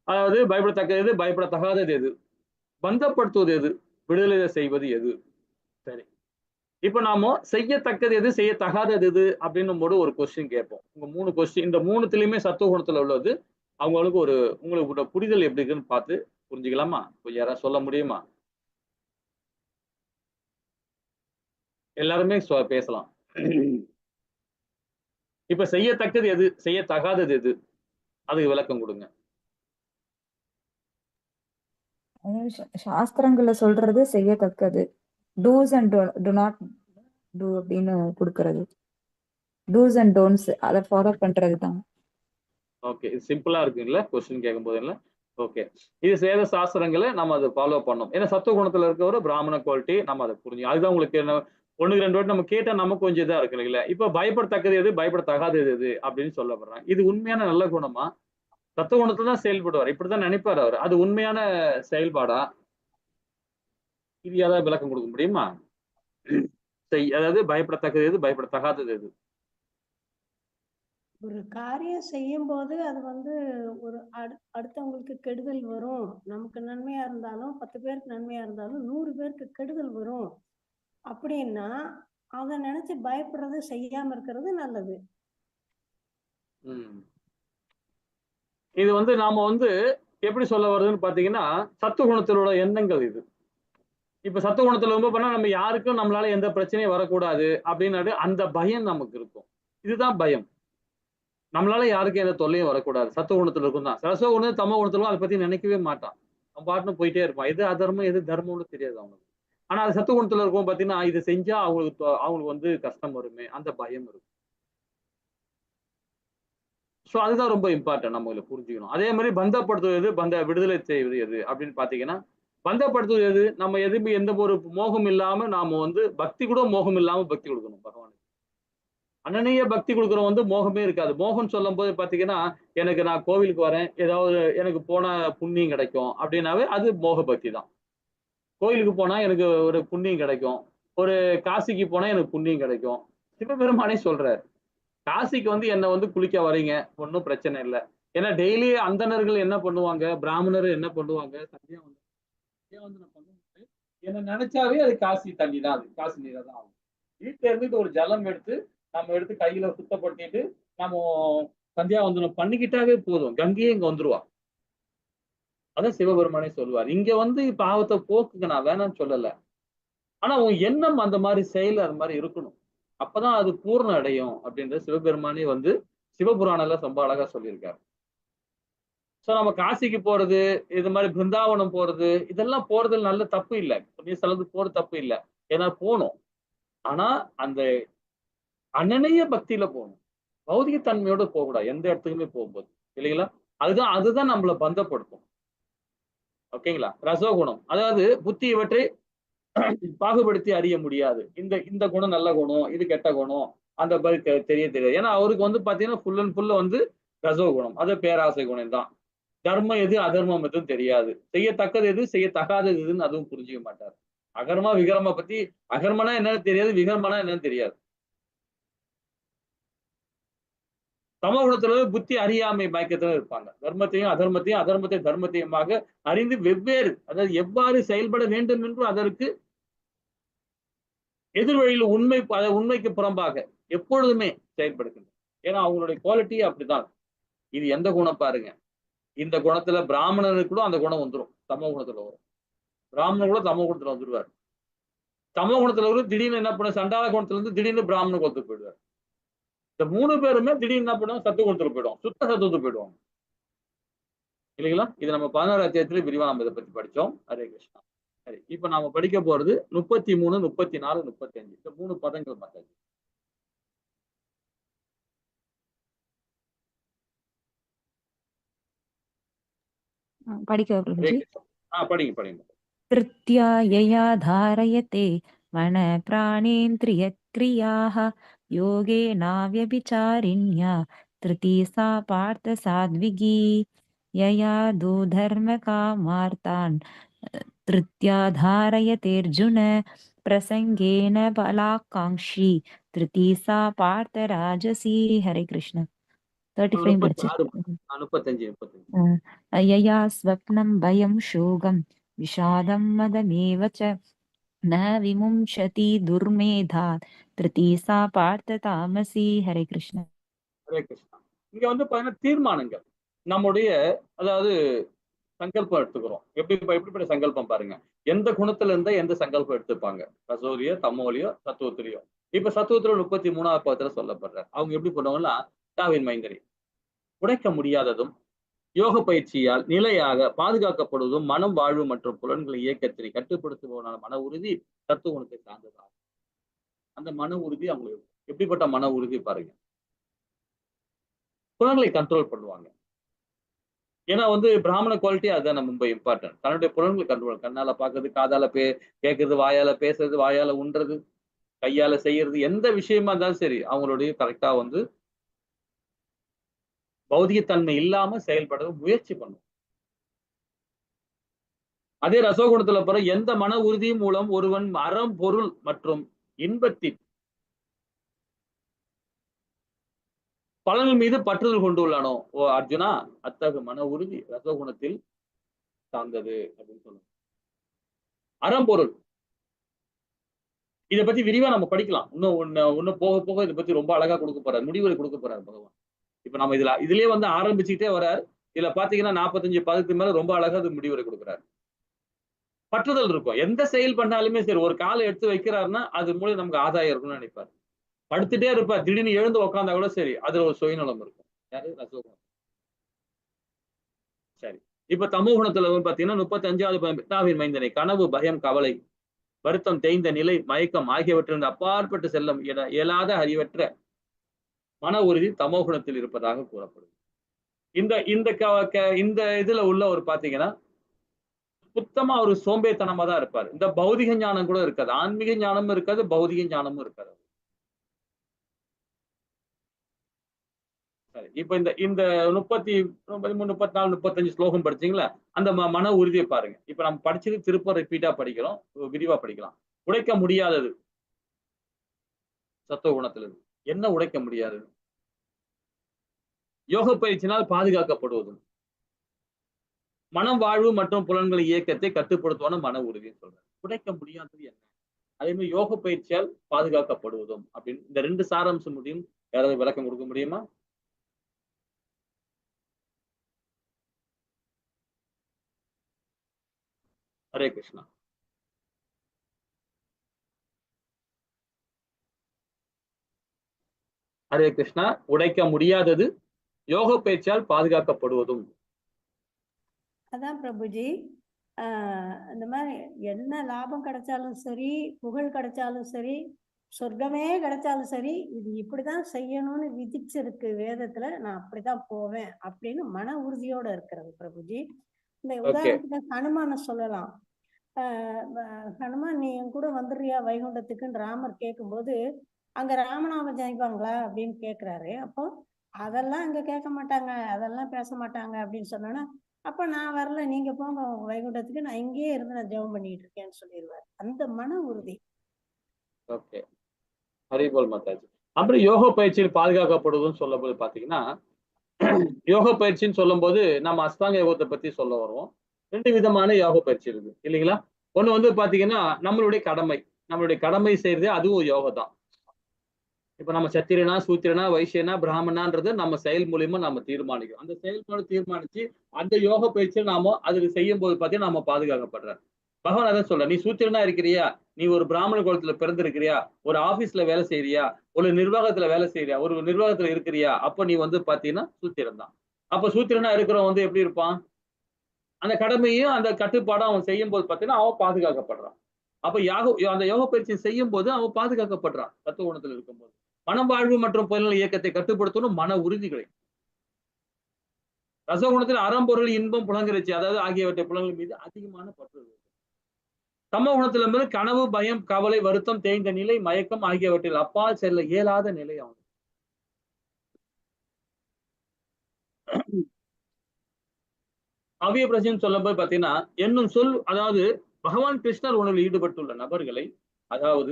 அதாவது பயப்படத்தக்கது எது? பயப்படத்தகாதது எது? பந்தப்படுத்துவது எது? விடுதலை செய்வது எது? சரி. இப்ப நாம செய்யத்தக்கது எது? செய்யத்தகாதது எது? அப்படின்னும் போது ஒரு கொஸ்டின் கேட்போம். உங்க 3 கொஸ்டின் இந்த 3த்துலயுமே சத்துவகுணத்துல உள்ளது. அவங்களுக்கு உங்களுக்கு புரிதல் எப்படி இருக்குன்னு பார்த்து புரிஞ்சுக்கலாமா? கொஞ்சம் யாராவது சொல்ல முடியுமா? எல்லாருமே பேசலாம். இப்ப செய்யத்தக்கது எது? செய்யத்தகாதது எது? அதுக்கு விளக்கம் கொடுங்க. சாஸ்திரங்கள்ல சொல்றது செய்யத்தக்கது. Dos and do not do அப்படின்னு கொடுக்கறது. டூஸ் அண்ட் டோன்ட்ஸ் அதை ஃபாலோ பண்றது தான். ஓகே. இது சிம்பிளா இருக்குல்ல கொஸ்டின் கேட்கும் போது இல்ல. ஓகே. இது சேத சாஸ்திரங்களை நம்ம அதை ஃபாலோ பண்ணோம். ஏன்னா சத்துவ குணத்துல இருக்கிற பிராமண குவாலிட்டி நம்ம அதை புரிஞ்சு அதுதான் உங்களுக்கு ஒண்ணுக்கு 2 வாட்டி நம்ம கேட்டா நமக்கு கொஞ்சம் இதா இருக்கு இல்லைங்களா? இப்ப பயப்படத்தக்கது எது? பயப்படத்தகாதது எது? அப்படின்னு சொல்லப்படுறாங்க. இது உண்மையான நல்ல குணமா? சத்துவ குணத்துல தான் செயல்படுவார். இப்படித்தான் நினைப்பாரு அவர். அது உண்மையான செயல்பாடா? இது ஏதாவது விளக்கம் கொடுக்க முடியுமா? அதாவது பயப்படத்தக்கது எது? பயப்படத்தகாதது எது? ஒரு காரியம் செய்யும்போது அது வந்து ஒரு அடுத்தவங்களுக்கு கெடுதல் வரும். நமக்கு நன்மையா இருந்தாலும் 10 பேருக்கு நன்மையா இருந்தாலும் 100 பேருக்கு கெடுதல் வரும் அப்படின்னா அதை நினைச்சு பயப்படுறது செய்யாம இருக்கிறது நல்லது. இது வந்து நாம வந்து எப்படி சொல்ல வருதுன்னு பாத்தீங்கன்னா சத்துவ குணத்திலோட எண்ணங்கள் இது. இப்ப சத்துவ குணத்துல ரொம்ப பண்ணா நம்ம யாருக்கும் நம்மளால எந்த பிரச்சனையும் வரக்கூடாது அப்படின்னு அந்த பயம் நமக்கு இருக்கும். இதுதான் பயம். நம்மளால யாருக்கும் எந்த தொல்லையும் வரக்கூடாது. சத்துவ குணத்துல இருக்கும் தான். ரசோ குணம் தமோ குணத்துல அதை பத்தி நினைக்கவே மாட்டான். அவன் பாட்டுன்னு போயிட்டே இருப்பான். எது அதர்மம் எது தர்மம்னு தெரியாது அவனுக்கு. ஆனா அது சத்துவ குணத்துல இருக்கும் பாத்தீங்கன்னா இதை செஞ்சா அவங்களுக்கு வந்து கஷ்டம் வருமே அந்த பயம் இருக்கும். சோ அதுதான் ரொம்ப இம்பார்ட்டன்ட் நம்ம இதுல புரிஞ்சுக்கணும். அதே மாதிரி பந்தப்படுத்துவது விடுதலை செய்வது எது அப்படின்னு பாத்தீங்கன்னா பந்தப்படுத்துவது எது? நம்ம எதுவுமே எந்த ஒரு மோகம் இல்லாம நாம வந்து பக்தி கூட மோகம் இல்லாம பக்தி கொடுக்கணும் பகவானுக்கு. அனநிய பக்தி கொடுக்குறவன் வந்து மோகமே இருக்காது. மோகம் சொல்லும் போது பாத்தீங்கன்னா எனக்கு நான் கோவிலுக்கு வரேன் ஏதாவது எனக்கு போனா புண்ணியம் கிடைக்கும் அப்படின்னாவே அது மோக பக்தி தான். கோயிலுக்கு போனா எனக்கு ஒரு புண்ணியம் கிடைக்கும். ஒரு காசிக்கு போனா எனக்கு புண்ணியம் கிடைக்கும். சிவபெருமானே சொல்றாரு. காசிக்கு வந்து என்ன வந்து குளிக்க வரீங்க ஒன்றும் பிரச்சனை இல்லை. ஏன்னா டெய்லி அந்தணர்கள் என்ன பண்ணுவாங்க? பிராமணர் என்ன பண்ணுவாங்க? சந்தியா வந்து நான் பண்ணும்போது என்ன நினைச்சாவே அது காசி தண்ணி தான். அது காசி நீரா தான் ஆகும். வீட்டுல இருந்துட்டு ஒரு ஜலம் எடுத்து நம்ம எடுத்து கையில சுத்தப்படுத்திட்டு நம்ம சந்தியாவந்தனம் பண்ணிக்கிட்டாவே போதும். கங்கையே இங்க வந்துருவா. அதான் சிவபெருமானே சொல்லுவார். இங்க வந்து பாவத்தை போக்குங்க நான் வேணாம்னு சொல்லல. ஆனா உன் எண்ணம் அந்த மாதிரி செயல் அது மாதிரி இருக்கணும். அப்பதான் அது பூர்ணம் அடையும் அப்படின்ற சிவபெருமானே வந்து சிவபுராணம்ல ரொம்ப அழகா சொல்லியிருக்காரு. சோ நம்ம காசிக்கு போறது, இது மாதிரி பிருந்தாவனம் போறது, இதெல்லாம் போறதுல நல்ல தப்பு இல்ல. புண்ணிய ஸ்தலத்துக்கு போறது தப்பு இல்ல. ஏன்னா போணும். ஆனா அந்த அனநிய பக்தியில போகணும். பௌதிக தன்மையோட போகக்கூடாது. எந்த இடத்துக்குமே போகும்போது. இல்லைங்களா? அதுதான் நம்மள பந்தப்படுத்தும். ஓகேங்களா? ரசோகுணம். அதாவது புத்தி இவற்றை பாகுபடுத்தி அறிய முடியாது. இந்த இந்த குணம் நல்ல குணம், இது கெட்ட குணம். அந்த மாதிரி தெரியாது. ஏன்னா அவருக்கு வந்து பாத்தீங்கன்னா ஃபுல் அண்ட் ஃபுல் வந்து ரசோகுணம். அது பேராசை குணம் தான். தர்மம் எது அதர்மம் எதுவும் தெரியாது. செய்யத்தக்கது எது செய்யத்தகாதது எதுன்னு அதுவும் புரிஞ்சுக்க மாட்டார். அகர்மா விகர்மா பத்தி அகர்மனா என்னன்னு தெரியாது, விகர்மனா என்னன்னு தெரியாது. சமகுணத்துல புத்தி அறியாமை மயக்கத்துல இருப்பாங்க. தர்மத்தையும் அதர்மத்தையும் அதர்மத்தை தர்மத்தையுமாக அறிந்து வெவ்வேறு அதாவது எவ்வாறு செயல்பட வேண்டும் என்று அதற்கு எதிர்வழியில் உண்மைக்கு புறம்பாக எப்பொழுதுமே செயல்படுகின்றன. ஏன்னா அவங்களுடைய குவாலிட்டியே அப்படிதான். இது எந்த குணம் பாருங்க, இந்த குணத்துல பிராமணருக்கு கூட அந்த குணம் வந்துடும், தமோ குணத்துல வரும். பிராமணர் கூட தமோ குணத்துல வந்துருவார். தமோ குணத்துல வரும், திடீர்னு என்ன பண்ண சண்டாள குணத்துல இருந்து திடீர்னு பிராமண குணத்துக்கு போயிடுவார். இந்த 3 பேருமே திடீர்னு என்ன பண்ணுவாங்க, சத்துவ குணத்துக்கு போயிடுவாங்க, சுத்த சத்துவத்துக்கு போயிடுவாங்க இல்லைங்களா? இது நம்ம 16 அத்தியாயத்துல விரிவா நம்ம இதை பத்தி படிச்சோம். ஹரே கிருஷ்ணா. சரி, இப்ப நாம படிக்க போறது 33, 34, 35 இந்த 3 பதங்கள் மட்டும். படிக்க ஹரே பிரபுஜி. கிருஷ்ணா. படிங்க படிங்க. திருத்யா யயா தாரயதே மன பிராணேந்திரியக்ரியாः योगेनाव्यभिचारिण्या திருதி சா பார்த்த சாத்விகி யயா தூதர்மகாமார்த்தான் திருத்யா தாரயதேர்ஜுன பிரசங்கேன பலாகாங்ஷி திருதி சா பார்த்த ராஜசி. ஹரே கிருஷ்ண. 35 படிச்சு. 35. யயா ஸ்வப்னம் பயம் சோகம் விஷாதம் மதமேவ ச ந விமுஞ்சதி துர்மேதாத் திருதி சா பார்த்த தாமசி. ஹரே கிருஷ்ண. ஹரே கிருஷ்ணா. இங்க வந்து பாத்தீங்கன்னா தீர்மானங்கள் நம்முடைய, அதாவது சங்கல்பம் எடுத்துக்கிறோம். எப்படிப்பட்ட சங்கல்பம் பாருங்க, எந்த குணத்துல இருந்தா எந்த சங்கல்பம் எடுத்துப்பாங்க, ரசோலியோ தமோலியோ சத்துவத்திலையோ. இப்ப சத்துவத்துல 33ஆவது பதத்துல சொல்லப்படுறாரு. அவங்க எப்படி பண்ணுவாங்கன்னா, தாவின் மைந்தரி உடைக்க முடியாததும் யோக பயிற்சியால் நிலையாக பாதுகாக்கப்படுவதும் மனம் வாழ்வு மற்றும் புலன்களை இயக்கத்தினை கட்டுப்படுத்துபவனான மன உறுதி தத்துவ குணத்தை சார்ந்ததாகும். அந்த மன உறுதி அவங்களுக்கு எப்படிப்பட்ட மன உறுதி பாருங்க, புலன்களை கண்ட்ரோல் பண்ணுவாங்க. ஏன்னா வந்து பிராமண குவாலிட்டி அதுதான் நம்ம ரொம்ப இம்பார்ட்டன்ட். தன்னுடைய புலன்களை கண்ட்ரோல், கண்ணால பாக்குறது, காதால கேட்கறது, வாயால பேசுறது, வாயால உண்றது, கையால செய்யறது, எந்த விஷயமா இருந்தாலும் சரி அவங்களுடைய கரெக்டா வந்து பௌதிகத்தன்மை இல்லாம செயல்பட முயற்சி பண்ணும். அதே ரசோகுணத்துல பிற எந்த மன உறுதி மூலம் ஒருவன் அறம் பொருள் மற்றும் இன்பத்தின் பலன்கள் மீது பற்றுதல் கொண்டுள்ளானோ, ஓ அர்ஜுனா, அத்தகு மன உறுதி ரசோகுணத்தில் சார்ந்தது அப்படின்னு சொல்லுவாங்க. அறம்பொருள் இதை பத்தி விரிவா நம்ம படிக்கலாம். இன்னும் போக போக இதை பத்தி ரொம்ப அழகா கொடுக்க போறாரு, முடிவுரை கொடுக்க போறாரு பகவான். இப்ப நம்ம இதுலயே வந்து ஆரம்பிச்சுட்டே வராரு. இதுல பாத்தீங்கன்னா 45 பதத்துக்கு மேல ரொம்ப அழகா அது முடிவுரை கொடுக்குறாரு. பற்றுதல் இருக்கும், எந்த செயல் பண்ணாலுமே சரி ஒரு காலை எடுத்து வைக்கிறாருன்னா அது மூலம் நமக்கு ஆதாயம் இருக்கும்னு நினைப்பாரு. படுத்துட்டே இருப்பார், திடீர்னு எழுந்து உட்காந்தா கூட சரி அதுல ஒரு சுயநலம் இருக்கும். யாரு? ரசோகுணம். சரி, இப்ப தமோ குணத்துல வந்து பாத்தீங்கன்னா 35வது மைந்தனை கனவு பயம் கவலை வருத்தம் தேய்ந்த நிலை மயக்கம் ஆகியவற்றிலிருந்து அப்பாற்பட்டு செல்லும் இயலாத அறிவற்ற மன உறுதி தமோ குணத்தில் இருப்பதாக கூறப்படும். இந்த இதுல உள்ள ஒரு பாத்தீங்கன்னா சுத்தமா ஒரு சோம்பேத்தனமா தான் இருப்பாரு. இந்த பௌதிக ஞானம் கூட இருக்காது, ஆன்மீக ஞானமும் இருக்காது, பௌதிக ஞானமும் இருக்காது. சரி, இப்ப இந்த 33, 34, 35 ஸ்லோகம் படிச்சீங்களா, அந்த மன உறுதியை பாருங்க. இப்ப நம்ம படிச்சது திருப்ப ரிப்பீட்டா படிக்கிறோம், விரிவா படிக்கலாம். உடைக்க முடியாதது சத்துவ குணத்துல என்ன உடைக்க முடியாதது? யோக பயிற்சியினால் பாதுகாக்கப்படுவதும் மனம் வாழ்வு மற்றும் புலன்களை இயக்கத்தை கட்டுப்படுத்துவான மன உறுதின்னு சொல்றாரு. உடைக்க முடியாதது என்ன? அதே மாதிரி யோக பயிற்சியால் பாதுகாக்கப்படுவதும் அப்படின்னு இந்த 2 சாராம்சம் முடியும். யாராவது விளக்கம் கொடுக்க முடியுமா? ஹரே கிருஷ்ணா. ஹரே கிருஷ்ணா. உடைக்க முடியாதது யோக பயிற்சியால் பாதுகாக்கப்படுவதும். அதான் பிரபுஜி, இந்த மாதிரி என்ன லாபம் கிடைச்சாலும் சரி, புகழ் கிடைச்சாலும் சரி, சொர்க்கமே கிடைச்சாலும் சரி, இது இப்படிதான் செய்யணும்னு விதிச்சிருக்கு வேதத்துல, நான் அப்படிதான் போவேன் அப்படின்னு மன உறுதியோட இருக்கிறது பிரபுஜி. இந்த உதாரணத்துக்கு ஹனுமான சொல்லலாம். ஹனுமான், நீ என் கூட வந்துடுறியா வைகுண்டத்துக்குன்னு ராமர் கேட்கும்போது, அங்க ராமநாமம் ஜெயிப்பாங்களா அப்படின்னு கேட்கிறாரு. அப்போ அதெல்லாம் அங்க கேட்க மாட்டாங்க, அதெல்லாம் பேச மாட்டாங்க அப்படின்னு சொன்னோன்னா, அப்ப நான் வரல, நீங்க போங்க வைகுண்டத்துக்கு, நான் இங்கேயே இருந்து நான் ஜெபம் பண்ணிட்டு இருக்கேன்னு சொல்லிடுவார். அந்த மன உறுதி. ஓகே, ஹரிபோல் மாதாஜி. அப்புறம் யோக பயிற்சியில் பாதுகாக்கப்படுவதுன்னு சொல்லும் போது பாத்தீங்கன்னா, யோக பயிற்சின்னு சொல்லும் போது நம்ம அஷ்டாங்க யோகத்தை பத்தி சொல்ல வருவோம். 2 விதமான யோக பயிற்சி இருக்கு இல்லைங்களா? ஒண்ணு வந்து பாத்தீங்கன்னா நம்மளுடைய கடமை செய்யறதே அதுவும் யோகம் தான். இப்ப நம்ம சத்திரியனா, சூத்திரனா, வைசியனா, பிராமணான்றது நம்ம செயல் மூலியமா நம்ம தீர்மானிக்கிறோம். அந்த செயல்பாடு தீர்மானிச்சு அந்த யோக பயிற்சியை நாம அதுக்கு செய்யும் போது பார்த்தீங்கன்னா நம்ம பாதுகாக்கப்படுறோம். பகவான் அதான் சொல்றார். நீ சூத்திரனா இருக்கிறியா? நீ ஒரு பிராமண குலத்துல பிறந்திருக்கிறியா? ஒரு ஆபீஸ்ல வேலை செய்யறியா? ஒரு நிர்வாகத்துல வேலை செய்யறியா? ஒரு நிர்வாகத்துல இருக்கிறியா? அப்ப நீ வந்து பாத்தீங்கன்னா சூத்திரன் தான். அப்ப சூத்திரனா இருக்கிறவன் வந்து எப்படி இருப்பான்? அந்த கடமையும் அந்த கட்டுப்பாடும் அவன் செய்யும் போது பாத்தீங்கன்னா அவன் பாதுகாக்கப்படுறான். அப்ப அந்த யோக பயிற்சி செய்யும் போது அவன் பாதுகாக்கப்படுறான் தத்துவ குணத்துல இருக்கும்போது. மனம் வாழ்வு மற்றும் புலன்கள் இயக்கத்தை கட்டுப்படுத்தணும் மன உறுதி கிடைக்கும். ரசகுணத்தில் அறம்பொருள் இன்பம் புலங்கரிச்சி அதாவது ஆகியவற்றை புலன்கள் மீது அதிகமான பற்று இருக்கும். சம குணத்திலிருந்து கனவு பயம் கவலை வருத்தம் தேய்ந்த நிலை மயக்கம் ஆகியவற்றில் அப்பால் செல்ல இயலாத நிலை அவன். அவ்விய பிரச்சனை சொல்லும் போது பாத்தீங்கன்னா என்னும் சொல் அதாவது பகவான் கிருஷ்ணர் உணவில் ஈடுபட்டுள்ள நபர்களை அதாவது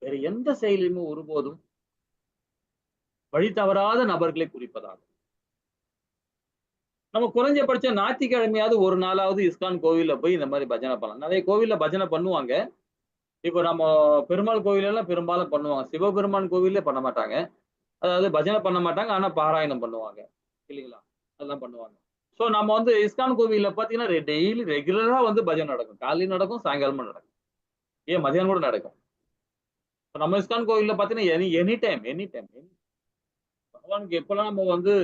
வேற எந்த செயலிலுமே ஒருபோதும் வழி தவறாத நபர்களை குறிப்பதாகும். நம்ம குறைஞ்சபட்சம் ஞாயிற்றுக்கிழமையாவது ஒரு நாளாவது இஸ்கான் கோவில்ல போய் இந்த மாதிரி பஜனை பண்ணலாம். நிறைய கோவில்ல பஜனை பண்ணுவாங்க. இப்போ நம்ம பெருமாள் கோவில் எல்லாம் பெரும்பாலும் பண்ணுவாங்க. சிவபெருமான் கோவில்ல பண்ண மாட்டாங்க. அதாவது பஜனை பண்ண மாட்டாங்க. ஆனா பாராயணம் பண்ணுவாங்க. இல்லைங்களா? அதெல்லாம் பண்ணுவாங்க. சோ நம்ம வந்து இஸ்கான் கோவில்ல பாத்தீங்கன்னா டெய்லி ரெகுலரா வந்து பஜனை நடக்கும். காலையில நடக்கும், சாயங்காலமும் நடக்கும். ஏன் மதியானம் கூட நடக்கும். நம்ம இஸ்கான் கோவில்ல பாத்தீங்கன்னா எனி டைம் பகவானுக்கு எப்பெல்லாம் நம்ம வந்து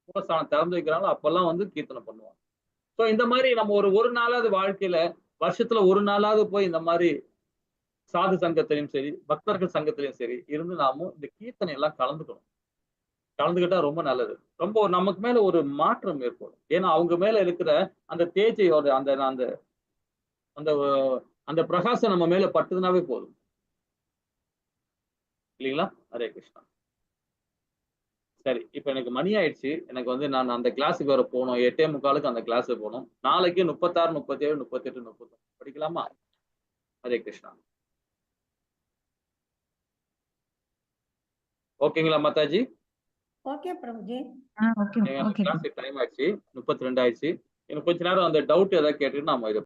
மூலஸ்தானம் திறந்து வைக்கிறாங்களோ அப்பெல்லாம் வந்து கீர்த்தனை பண்ணுவாங்க. சோ இந்த மாதிரி நம்ம ஒரு நாளாவது வாழ்க்கையில வருஷத்துல ஒரு நாளாவது போய் இந்த மாதிரி சாது சங்கத்திலையும் சரி பக்தர்கள் சங்கத்திலையும் சரி இருந்து நாமும் இந்த கீர்த்தனை எல்லாம் கலந்துக்கணும். கலந்துக்கிட்டா ரொம்ப நல்லது. ரொம்ப நமக்கு மேல ஒரு மாற்றம் ஏற்படும். ஏன்னா அவங்க மேல இருக்கிற அந்த தேஜையோட அந்த அந்த அந்த அந்த பிரகாசம் நம்ம மேல பட்டுதுனாவே போதும். இல்லைங்களா? ஹரே கிருஷ்ணா. சரி. இப்ப எனக்கு மணி ஆயிடுச்சு. எனக்கு வந்து நான் அந்த கிளாஸுக்கு வேற போணும். 8:45க்கு அந்த கிளாஸுக்கு போணும். நாளைக்கு 36, 37, 38, 39 படிக்கலாமா? ஹரே கிருஷ்ணா. ஓகேங்களா மாதாஜி? ஓகே பிரபுஜி. ஓகே எனக்கு ஓகே கிளாஸுக்கு டைம் ஆயிடுச்சு. 32 ஆயிடுச்சு. எனக்கு கொஞ்ச நேரம் அந்த டவுட் ஏதாவது கேட்டுட்டு நாம இத